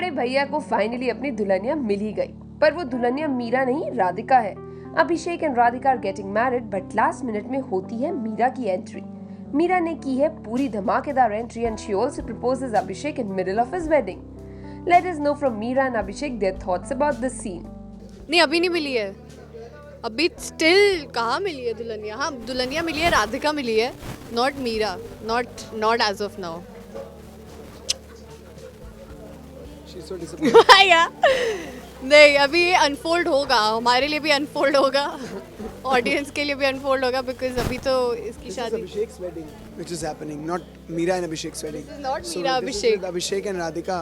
बड़े भैया को फाइनली अपनी दुल्हनिया मिल ही गई, पर वो दुल्हनिया मीरा नहीं राधिका है। Abhishek and Radhika are getting married, but last minute में होती है मीरा की एंट्री। मीरा ने की है पूरी धमाकेदार entry and she also proposes Abhishek in middle of his wedding. Let us know from Meera and Abhishek their thoughts about this scene. नहीं, अभी नहीं मिली है, अभी स्टिल कहाँ मिली है दुल्हनिया। हाँ, दुल्हनिया मिली है, राधिका मिली है, not Meera, not as of now. She's so disappointed. नहीं, अभी ये अनफोल्ड होगा, हमारे लिए भी अनफोल्ड होगा, ऑडियंस के लिए भी अनफोल्ड होगा, बिकॉज अभी तो इसकी This is शादी Abhishek's wedding, which is happening, not Meera and Abhishek's wedding. This is not So Meera, this is Abhishek. with Abhishek and Radhika.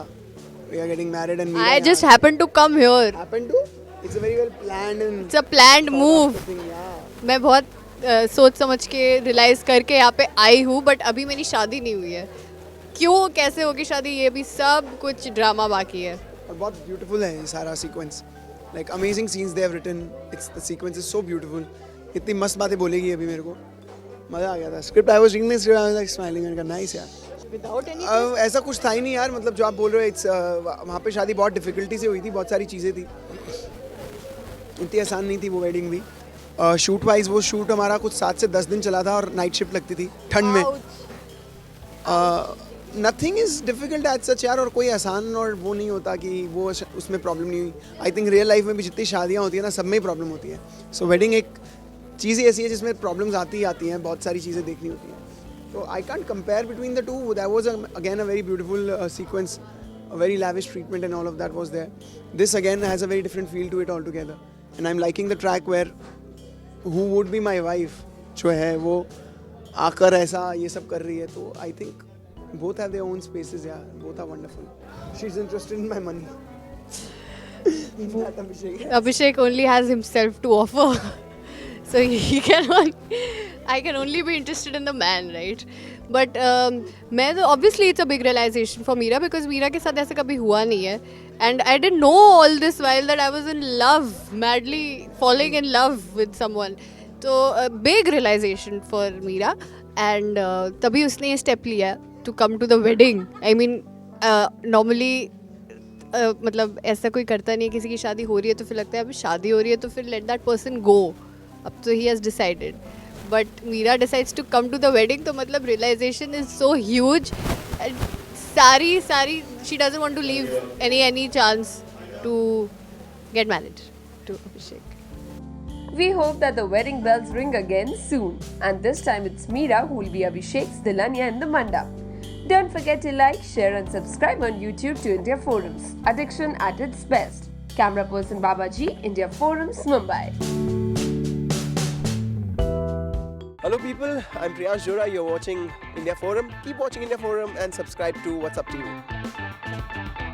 We are getting married and Meera. I just happened to come here. happened to. It's a very well planned and. It's a planned move. thing, yeah. मैं बहुत सोच समझ के realise करके यहाँ पे आई हूँ, but अभी मेरी शादी नहीं हुई है। क्यों, कैसे होगी शादी, ये भी सब कुछ ड्रामा बाकी है। और बहुत beautiful है ये सारा sequence. Like amazing scenes they have written. The sequence is so beautiful. इतनी मस्त बातें बोलेगी अभी मेरे को मजा आ गया था। Script I was reading the script I was like smiling and nice यार। Without any ऐसा कुछ था ही नहीं यार, मतलब जो आप बोल रहे हो वहाँ पे शादी बहुत डिफिकल्टी से हुई थी, बहुत सारी चीज़ें थी, इतनी आसान नहीं थी वो वेडिंग भी। शूट वाइज वो शूट हमारा कुछ 7 से 10 दिन चला था और नाइट शिफ्ट लगती थी ठंड में। Nothing is difficult as such यार, और कोई आसान और वो नहीं होता कि वो उसमें प्रॉब्लम नहीं हुई। आई थिंक रियल लाइफ में भी जितनी शादियाँ होती है ना, सब में ही प्रॉब्लम होती है। सो वेडिंग एक चीज़ ही ऐसी है जिसमें प्रॉब्लम्स आती ही आती हैं, बहुत सारी चीज़ें देखनी होती हैं। So I can't compare between the two. That was again a very beautiful sequence, a very lavish treatment and all of that was there. This again has a very different feel to it altogether. And I'm liking the track where who would be my wife जो है वो आकर ऐसा ये सब कर रही है, तो I think both have their own spaces, yeah. Both are wonderful. She's interested in my money. Not Abhishek. Abhishek only has himself to offer. So he I can only be interested in the man, right? But मैं तो obviously it's a big realization for Meera because Meera के साथ ऐसे कभी हुआ नहीं है, and I didn't know all this while that I was in love, madly falling in love with someone. तो big realization for Meera, and तभी उसने ये step लिया to come to the wedding. I mean normally मतलब ऐसा कोई करता नहीं है, किसी की शादी हो रही है तो फिर लगता है अभी शादी हो रही है तो फिर let that person go. अब तो he has decided, but Meera decides to come to the wedding, तो मतलब realization is so huge, and सारी she doesn't want to leave any chance to get married to Abhishek. We hope that the wedding bells ring again soon, and this time it's Meera who will be Abhishek's Dulhania in the mandap. Don't forget to like, share and subscribe on YouTube to India Forums. Addiction at its best. Camera person Babaji, India Forums, Mumbai. Hello people, I'm Priyash Jora, you're watching India Forum. Keep watching India Forum and subscribe to What's Up TV.